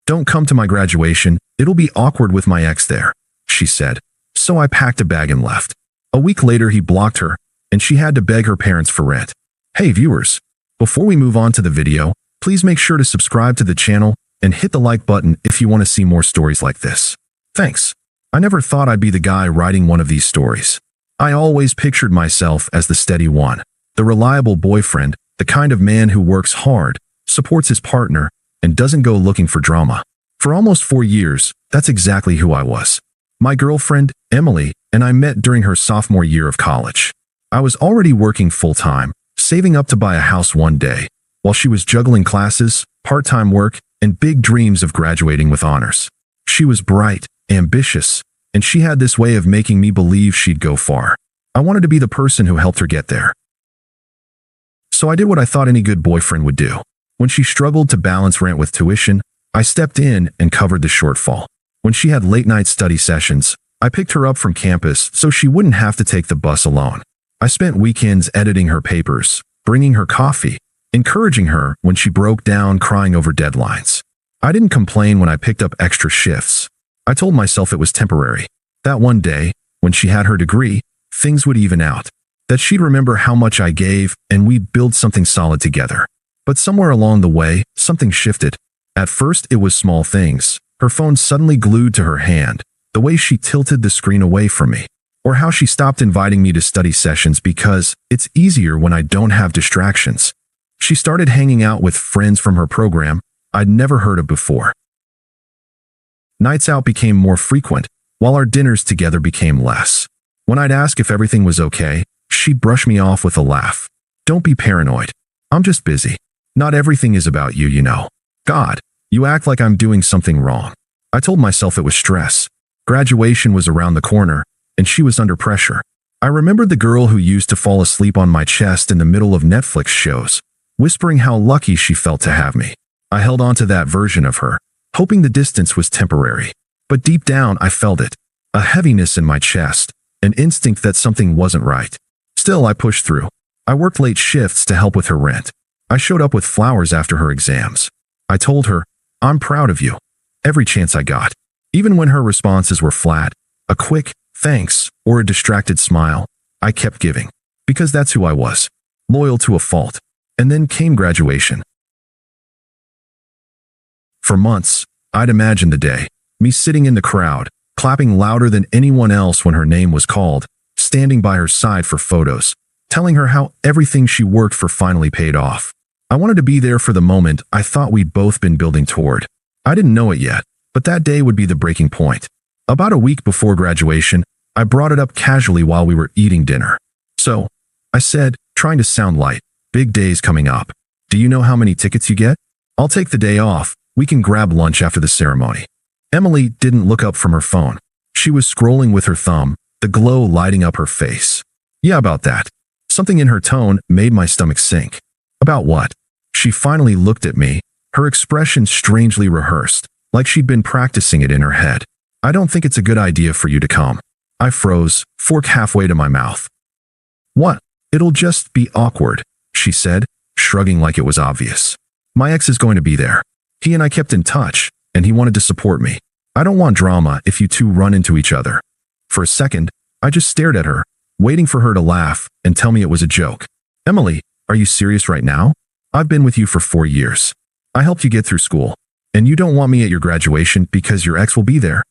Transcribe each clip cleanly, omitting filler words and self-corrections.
Don't come to my graduation, it'll be awkward with my ex there, she said. So I packed a bag and left. A week later he blocked her, and she had to beg her parents for rent. Hey viewers, before we move on to the video, please make sure to subscribe to the channel and hit the like button if you want to see more stories like this. Thanks. I never thought I'd be the guy writing one of these stories. I always pictured myself as the steady one, the reliable boyfriend, the kind of man who works hard, supports his partner, and doesn't go looking for drama. For almost 4 years, that's exactly who I was. My girlfriend, Emily, and I met during her sophomore year of college. I was already working full-time, saving up to buy a house one day, while she was juggling classes, part-time work, and big dreams of graduating with honors. She was bright, ambitious, and she had this way of making me believe she'd go far. I wanted to be the person who helped her get there. So I did what I thought any good boyfriend would do. When she struggled to balance rent with tuition, I stepped in and covered the shortfall. When she had late-night study sessions, I picked her up from campus so she wouldn't have to take the bus alone. I spent weekends editing her papers, bringing her coffee, encouraging her when she broke down crying over deadlines. I didn't complain when I picked up extra shifts. I told myself it was temporary. That one day, when she had her degree, things would even out. That she'd remember how much I gave and we'd build something solid together. But somewhere along the way, something shifted. At first, it was small things. Her phone suddenly glued to her hand, the way she tilted the screen away from me, or how she stopped inviting me to study sessions because it's easier when I don't have distractions. She started hanging out with friends from her program I'd never heard of before. Nights out became more frequent, while our dinners together became less. When I'd ask if everything was okay, she'd brush me off with a laugh. Don't be paranoid. I'm just busy. Not everything is about you, you know. God, you act like I'm doing something wrong. I told myself it was stress. Graduation was around the corner, and she was under pressure. I remembered the girl who used to fall asleep on my chest in the middle of Netflix shows, whispering how lucky she felt to have me. I held on to that version of her, hoping the distance was temporary. But deep down, I felt it. A heaviness in my chest, an instinct that something wasn't right. Still, I pushed through. I worked late shifts to help with her rent. I showed up with flowers after her exams. I told her, I'm proud of you. Every chance I got. Even when her responses were flat, a quick thanks or a distracted smile, I kept giving. Because that's who I was. Loyal to a fault. And then came graduation. For months, I'd imagined the day. Me sitting in the crowd, clapping louder than anyone else when her name was called, standing by her side for photos, telling her how everything she worked for finally paid off. I wanted to be there for the moment I thought we'd both been building toward. I didn't know it yet, but that day would be the breaking point. About a week before graduation, I brought it up casually while we were eating dinner. So, I said, trying to sound light, big day's coming up. Do you know how many tickets you get? I'll take the day off. We can grab lunch after the ceremony. Emily didn't look up from her phone. She was scrolling with her thumb, the glow lighting up her face. Yeah, about that. Something in her tone made my stomach sink. About what? She finally looked at me, her expression strangely rehearsed, like she'd been practicing it in her head. I don't think it's a good idea for you to come. I froze, fork halfway to my mouth. What? It'll just be awkward, she said, shrugging like it was obvious. My ex is going to be there. He and I kept in touch, and he wanted to support me. I don't want drama if you two run into each other. For a second, I just stared at her, waiting for her to laugh and tell me it was a joke. Emily, are you serious right now? I've been with you for 4 years. I helped you get through school. And you don't want me at your graduation because your ex will be there?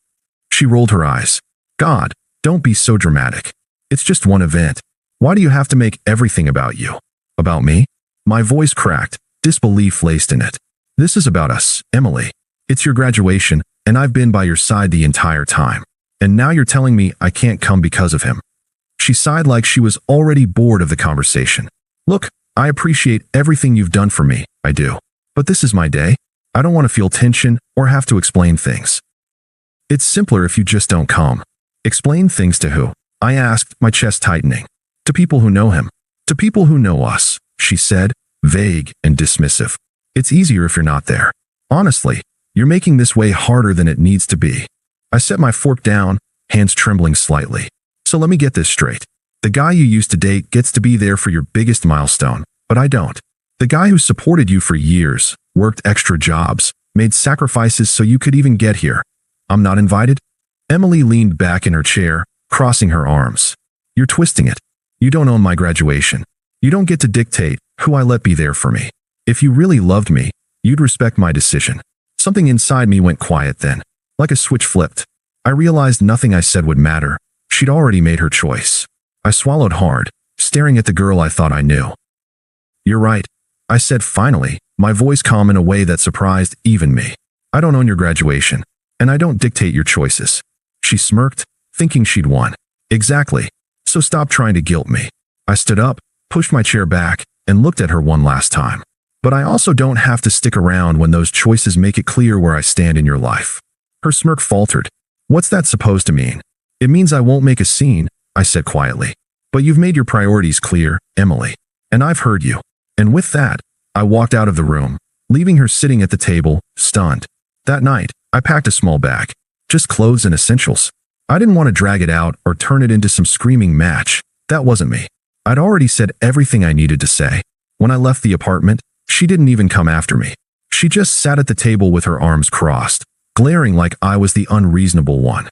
She rolled her eyes. God, don't be so dramatic. It's just one event. Why do you have to make everything about you? About me? My voice cracked, disbelief laced in it. This is about us, Emily. It's your graduation, and I've been by your side the entire time. And now you're telling me I can't come because of him. She sighed like she was already bored of the conversation. Look, I appreciate everything you've done for me, I do. But this is my day. I don't want to feel tension or have to explain things. It's simpler if you just don't come. Explain things to who? I asked, my chest tightening. To people who know him. To people who know us, she said, vague and dismissive. It's easier if you're not there. Honestly, you're making this way harder than it needs to be. I set my fork down, hands trembling slightly. So let me get this straight. The guy you used to date gets to be there for your biggest milestone, but I don't. The guy who supported you for years, worked extra jobs, made sacrifices so you could even get here. I'm not invited? Emily leaned back in her chair, crossing her arms. You're twisting it. You don't own my graduation. You don't get to dictate who I let be there for me. If you really loved me, you'd respect my decision. Something inside me went quiet then, like a switch flipped. I realized nothing I said would matter. She'd already made her choice. I swallowed hard, staring at the girl I thought I knew. You're right, I said finally, my voice calm in a way that surprised even me. I don't own your graduation, and I don't dictate your choices. She smirked, thinking she'd won. Exactly. So stop trying to guilt me. I stood up, pushed my chair back, and looked at her one last time. But I also don't have to stick around when those choices make it clear where I stand in your life. Her smirk faltered. What's that supposed to mean? It means I won't make a scene, I said quietly. But you've made your priorities clear, Emily. And I've heard you. And with that, I walked out of the room, leaving her sitting at the table, stunned. That night, I packed a small bag. Just clothes and essentials. I didn't want to drag it out or turn it into some screaming match. That wasn't me. I'd already said everything I needed to say. When I left the apartment, she didn't even come after me. She just sat at the table with her arms crossed, glaring like I was the unreasonable one.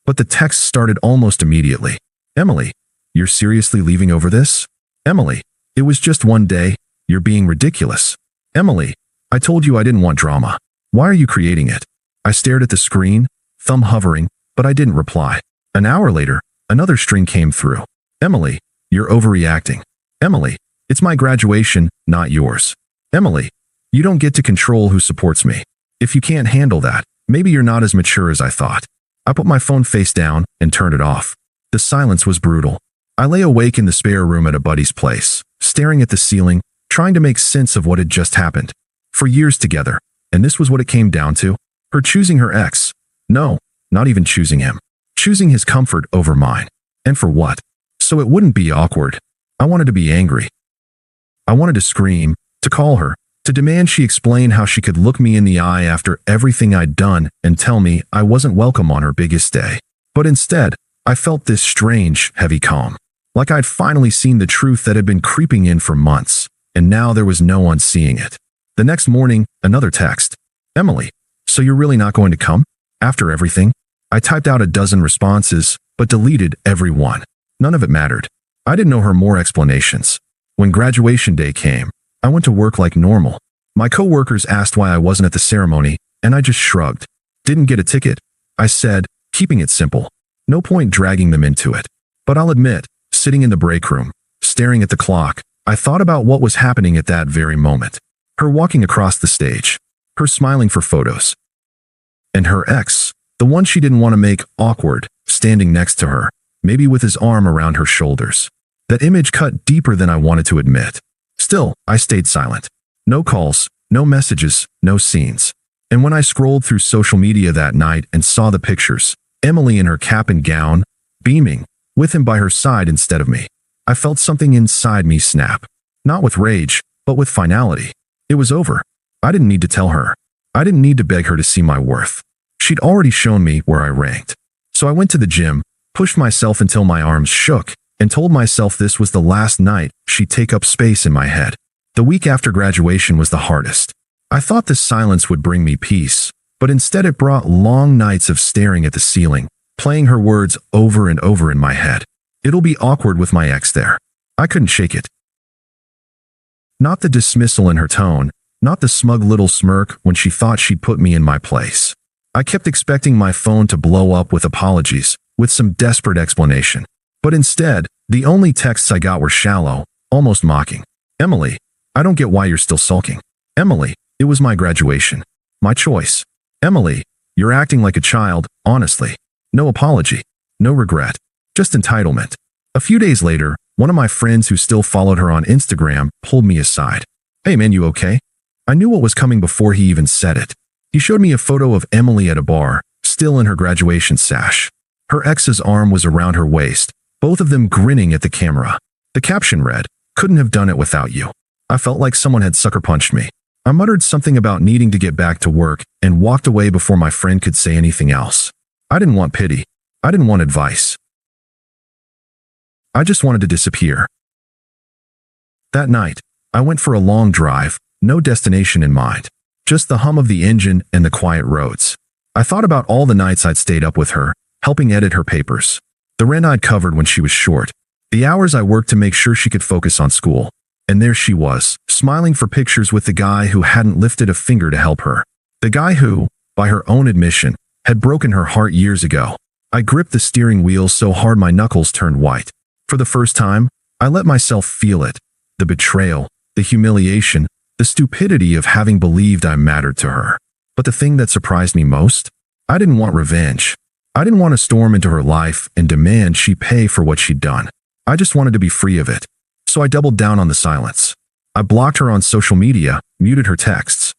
But the text started almost immediately. Emily, you're seriously leaving over this? Emily, it was just one day. You're being ridiculous. Emily, I told you I didn't want drama. Why are you creating it? I stared at the screen, thumb hovering, but I didn't reply. An hour later, another string came through. Emily, you're overreacting. Emily, it's my graduation, not yours. Emily, you don't get to control who supports me. If you can't handle that, maybe you're not as mature as I thought. I put my phone face down and turned it off. The silence was brutal. I lay awake in the spare room at a buddy's place, staring at the ceiling, trying to make sense of what had just happened. For years together, and this was what it came down to. Her choosing her ex. No, not even choosing him. Choosing his comfort over mine. And for what? So it wouldn't be awkward. I wanted to be angry. I wanted to scream, to call her, to demand she explain how she could look me in the eye after everything I'd done and tell me I wasn't welcome on her biggest day. But instead, I felt this strange, heavy calm. Like I'd finally seen the truth that had been creeping in for months, and now there was no unseeing it. The next morning, another text. Emily, so you're really not going to come? After everything? I typed out a dozen responses, but deleted every one. None of it mattered. I didn't owe her more explanations. When graduation day came, I went to work like normal. My coworkers asked why I wasn't at the ceremony, and I just shrugged. Didn't get a ticket, I said, keeping it simple. No point dragging them into it. But I'll admit, sitting in the break room, staring at the clock, I thought about what was happening at that very moment. Her walking across the stage. Her smiling for photos. And her ex, the one she didn't want to make awkward, standing next to her, maybe with his arm around her shoulders. That image cut deeper than I wanted to admit. Still, I stayed silent. No calls, no messages, no scenes. And when I scrolled through social media that night and saw the pictures, Emily in her cap and gown, beaming, with him by her side instead of me, I felt something inside me snap. Not with rage, but with finality. It was over. I didn't need to tell her. I didn't need to beg her to see my worth. She'd already shown me where I ranked. So I went to the gym, pushed myself until my arms shook, and told myself this was the last night she'd take up space in my head. The week after graduation was the hardest. I thought the silence would bring me peace, but instead it brought long nights of staring at the ceiling, playing her words over and over in my head. It'll be awkward with my ex there. I couldn't shake it. Not the dismissal in her tone, not the smug little smirk when she thought she'd put me in my place. I kept expecting my phone to blow up with apologies, with some desperate explanation. But instead, the only texts I got were shallow, almost mocking. Emily, I don't get why you're still sulking. Emily, it was my graduation. My choice. Emily, you're acting like a child, honestly. No apology. No regret. Just entitlement. A few days later, one of my friends who still followed her on Instagram pulled me aside. Hey man, you okay? I knew what was coming before he even said it. He showed me a photo of Emily at a bar, still in her graduation sash. Her ex's arm was around her waist, both of them grinning at the camera. The caption read, "Couldn't have done it without you." I felt like someone had sucker punched me. I muttered something about needing to get back to work and walked away before my friend could say anything else. I didn't want pity. I didn't want advice. I just wanted to disappear. That night, I went for a long drive, no destination in mind. Just the hum of the engine and the quiet roads. I thought about all the nights I'd stayed up with her, helping edit her papers. The rent I'd covered when she was short. The hours I worked to make sure she could focus on school. And there she was, smiling for pictures with the guy who hadn't lifted a finger to help her. The guy who, by her own admission, had broken her heart years ago. I gripped the steering wheel so hard my knuckles turned white. For the first time, I let myself feel it. The betrayal, the humiliation, the stupidity of having believed I mattered to her. But the thing that surprised me most? I didn't want revenge. I didn't want to storm into her life and demand she pay for what she'd done. I just wanted to be free of it. So I doubled down on the silence. I blocked her on social media, muted her texts.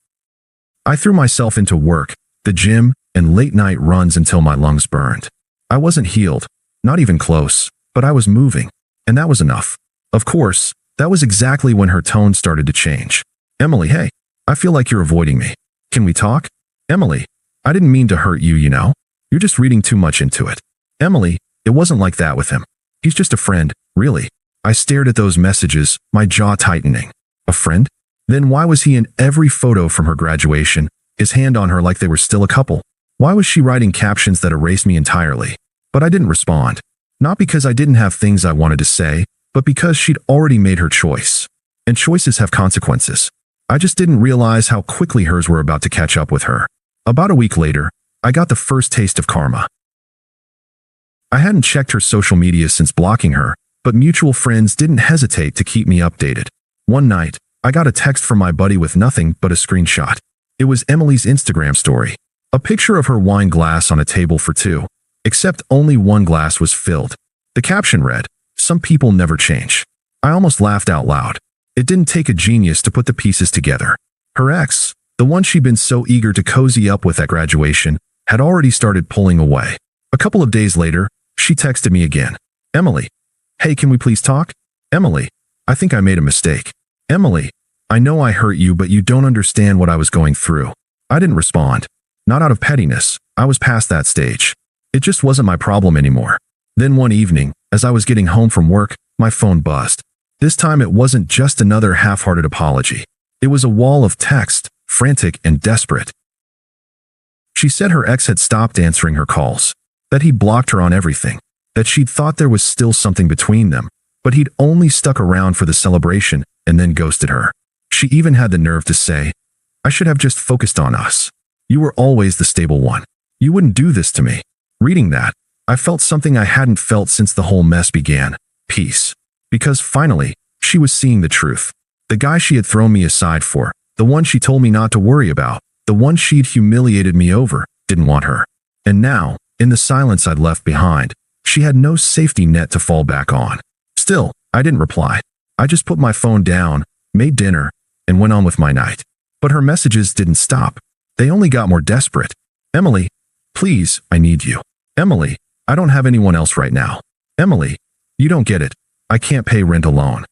I threw myself into work, the gym, and late-night runs until my lungs burned. I wasn't healed, not even close, but I was moving, and that was enough. Of course, that was exactly when her tone started to change. Emily, hey, I feel like you're avoiding me. Can we talk? Emily, I didn't mean to hurt you, you know? You're just reading too much into it. Emily, it wasn't like that with him. He's just a friend, really. I stared at those messages, my jaw tightening. A friend? Then why was he in every photo from her graduation, his hand on her like they were still a couple? Why was she writing captions that erased me entirely? But I didn't respond. Not because I didn't have things I wanted to say, but because she'd already made her choice. And choices have consequences. I just didn't realize how quickly hers were about to catch up with her. About a week later, I got the first taste of karma. I hadn't checked her social media since blocking her, but mutual friends didn't hesitate to keep me updated. One night, I got a text from my buddy with nothing but a screenshot. It was Emily's Instagram story. A picture of her wine glass on a table for two, except only one glass was filled. The caption read, "Some people never change." I almost laughed out loud. It didn't take a genius to put the pieces together. Her ex, the one she'd been so eager to cozy up with at graduation, had already started pulling away. A couple of days later, she texted me again. Emily, hey, can we please talk? Emily, I think I made a mistake. Emily, I know I hurt you, but you don't understand what I was going through. I didn't respond. Not out of pettiness. I was past that stage. It just wasn't my problem anymore. Then one evening, as I was getting home from work, my phone buzzed. This time it wasn't just another half-hearted apology. It was a wall of text, frantic and desperate. She said her ex had stopped answering her calls, that he'd blocked her on everything, that she'd thought there was still something between them, but he'd only stuck around for the celebration and then ghosted her. She even had the nerve to say, "I should have just focused on us. You were always the stable one. You wouldn't do this to me." Reading that, I felt something I hadn't felt since the whole mess began. Peace. Because finally, she was seeing the truth. The guy she had thrown me aside for, the one she told me not to worry about, the one she'd humiliated me over, didn't want her. And now, in the silence I'd left behind, she had no safety net to fall back on. Still, I didn't reply. I just put my phone down, made dinner, and went on with my night. But her messages didn't stop. They only got more desperate. Emily, please, I need you. Emily, I don't have anyone else right now. Emily, you don't get it. I can't pay rent alone.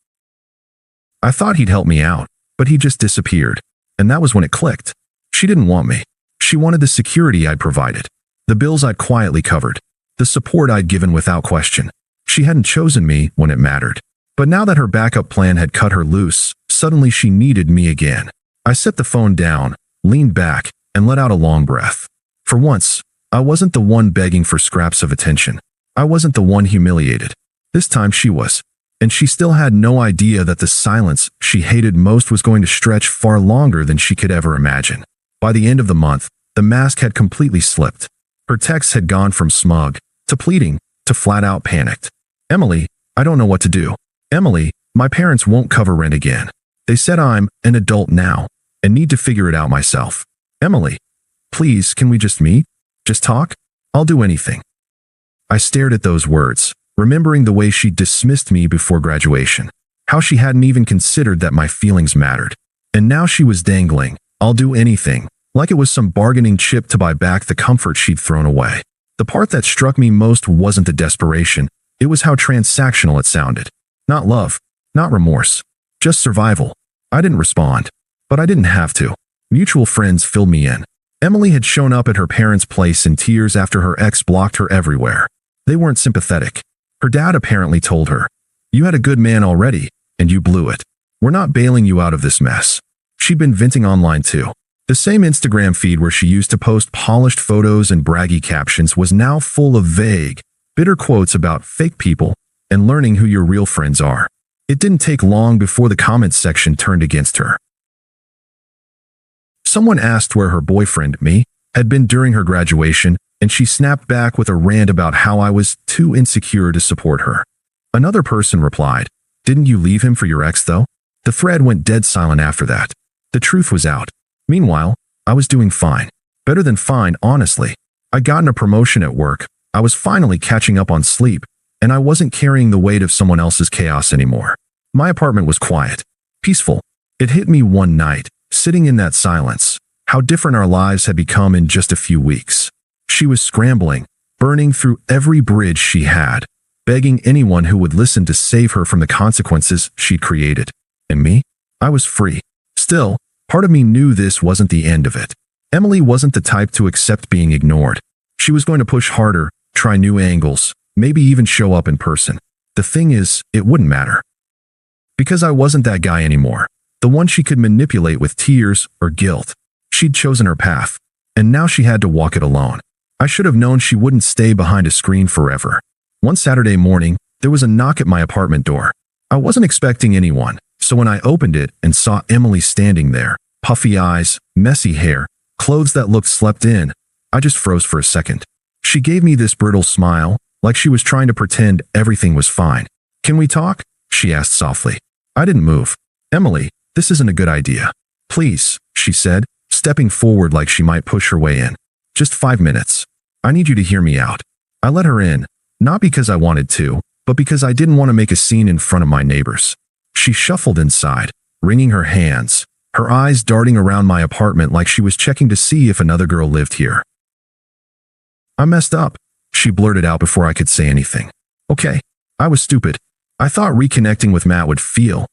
I thought he'd help me out, but he just disappeared. And that was when it clicked. She didn't want me. She wanted the security I'd provided, the bills I'd quietly covered, the support I'd given without question. She hadn't chosen me when it mattered. But now that her backup plan had cut her loose, suddenly she needed me again. I set the phone down, leaned back, and let out a long breath. For once, I wasn't the one begging for scraps of attention. I wasn't the one humiliated. This time she was. And she still had no idea that the silence she hated most was going to stretch far longer than she could ever imagine. By the end of the month, the mask had completely slipped. Her texts had gone from smug, to pleading, to flat-out panicked. Emily, I don't know what to do. Emily, my parents won't cover rent again. They said I'm an adult now, and need to figure it out myself. Emily, please, can we just meet? Just talk? I'll do anything. I stared at those words, remembering the way she dismissed me before graduation, how she hadn't even considered that my feelings mattered. And now she was dangling, "I'll do anything," like it was some bargaining chip to buy back the comfort she'd thrown away. The part that struck me most wasn't the desperation, it was how transactional it sounded. Not love, not remorse, just survival. I didn't respond, but I didn't have to. Mutual friends filled me in. Emily had shown up at her parents' place in tears after her ex blocked her everywhere. They weren't sympathetic. Her dad apparently told her, "You had a good man already, and you blew it. We're not bailing you out of this mess." She'd been venting online too. The same Instagram feed where she used to post polished photos and braggy captions was now full of vague, bitter quotes about fake people and learning who your real friends are. It didn't take long before the comments section turned against her. Someone asked where her boyfriend, me, had been during her graduation, and she snapped back with a rant about how I was too insecure to support her. Another person replied, "Didn't you leave him for your ex, though?" The thread went dead silent after that. The truth was out. Meanwhile, I was doing fine. Better than fine, honestly. I'd gotten a promotion at work, I was finally catching up on sleep, and I wasn't carrying the weight of someone else's chaos anymore. My apartment was quiet, peaceful. It hit me one night, sitting in that silence, how different our lives had become in just a few weeks. She was scrambling, burning through every bridge she had, begging anyone who would listen to save her from the consequences she'd created. And me? I was free. Still, part of me knew this wasn't the end of it. Emily wasn't the type to accept being ignored. She was going to push harder, try new angles, maybe even show up in person. The thing is, it wouldn't matter. Because I wasn't that guy anymore, the one she could manipulate with tears or guilt. She'd chosen her path, and now she had to walk it alone. I should have known she wouldn't stay behind a screen forever. One Saturday morning, there was a knock at my apartment door. I wasn't expecting anyone, so when I opened it and saw Emily standing there, puffy eyes, messy hair, clothes that looked slept in, I just froze for a second. She gave me this brittle smile, like she was trying to pretend everything was fine. "Can we talk?" she asked softly. I didn't move. "Emily, this isn't a good idea. Please," she said, stepping forward like she might push her way in. "Just 5 minutes. I need you to hear me out." I let her in, not because I wanted to, but because I didn't want to make a scene in front of my neighbors. She shuffled inside, wringing her hands, her eyes darting around my apartment like she was checking to see if another girl lived here. "I messed up," she blurted out before I could say anything. "Okay, I was stupid. I thought reconnecting with Matt would feel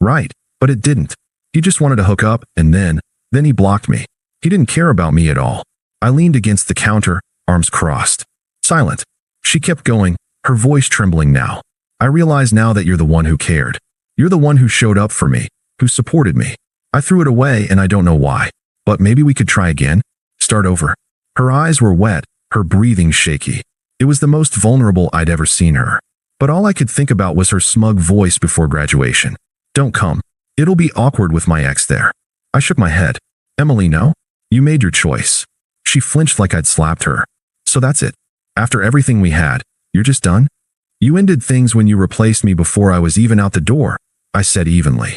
right, but it didn't. He just wanted to hook up, and then he blocked me. He didn't care about me at all." I leaned against the counter, arms crossed. Silent. She kept going, her voice trembling now. "I realize now that you're the one who cared. You're the one who showed up for me, who supported me. I threw it away and I don't know why. But maybe we could try again? Start over." Her eyes were wet, her breathing shaky. It was the most vulnerable I'd ever seen her. But all I could think about was her smug voice before graduation. "Don't come. It'll be awkward with my ex there." I shook my head. "Emily, no? You made your choice." She flinched like I'd slapped her. "So that's it? After everything we had, you're just done? You ended things when you replaced me before I was even out the door," I said evenly.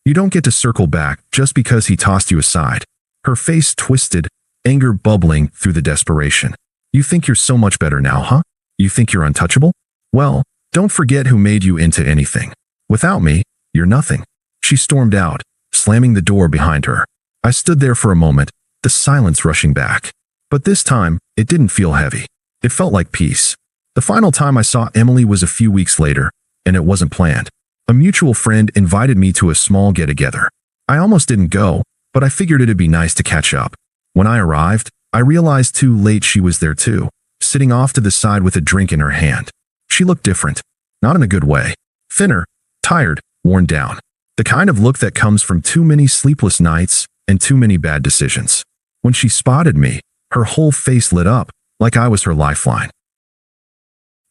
"You don't get to circle back just because he tossed you aside." Her face twisted, anger bubbling through the desperation. "You think you're so much better now, huh? You think you're untouchable? Well, don't forget who made you into anything. Without me, you're nothing." She stormed out, slamming the door behind her. I stood there for a moment, the silence rushing back. But this time, it didn't feel heavy. It felt like peace. The final time I saw Emily was a few weeks later, and it wasn't planned. A mutual friend invited me to a small get-together. I almost didn't go, but I figured it'd be nice to catch up. When I arrived, I realized too late she was there too, sitting off to the side with a drink in her hand. She looked different, not in a good way. Thinner, tired, worn down. The kind of look that comes from too many sleepless nights and too many bad decisions. When she spotted me, her whole face lit up, like I was her lifeline.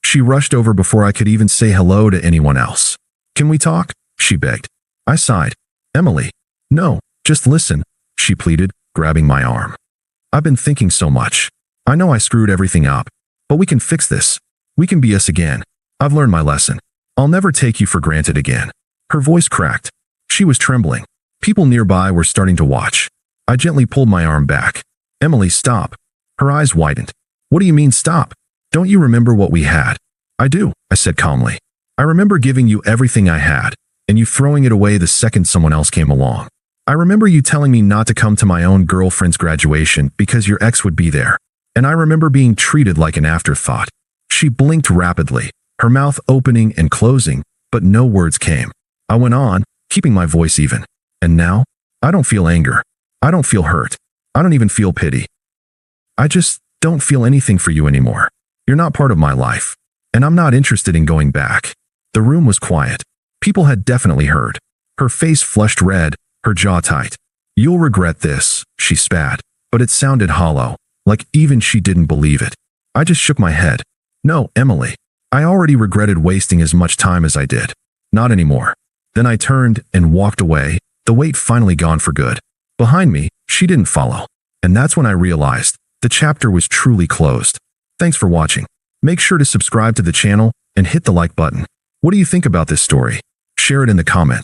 She rushed over before I could even say hello to anyone else. "Can we talk?" she begged. I sighed. "Emily." "No, just listen," she pleaded, grabbing my arm. "I've been thinking so much. I know I screwed everything up, but we can fix this. We can be us again. I've learned my lesson. I'll never take you for granted again." Her voice cracked. She was trembling. People nearby were starting to watch. I gently pulled my arm back. "Emily, stop." Her eyes widened. "What do you mean stop? Don't you remember what we had?" "I do," I said calmly. "I remember giving you everything I had, and you throwing it away the second someone else came along. I remember you telling me not to come to my own girlfriend's graduation because your ex would be there. And I remember being treated like an afterthought." She blinked rapidly, her mouth opening and closing, but no words came. I went on, keeping my voice even. "And now? I don't feel anger. I don't feel hurt. I don't even feel pity. I just don't feel anything for you anymore. You're not part of my life. And I'm not interested in going back." The room was quiet. People had definitely heard. Her face flushed red, her jaw tight. You'll regret this, she spat, but it sounded hollow, like even she didn't believe it. I just shook my head. No, Emily. I already regretted wasting as much time as I did. Not anymore. Then I turned and walked away, the weight finally gone for good. Behind me, she didn't follow. And that's when I realized the chapter was truly closed. Thanks for watching. Make sure to subscribe to the channel and hit the like button. What do you think about this story? Share it in the comment.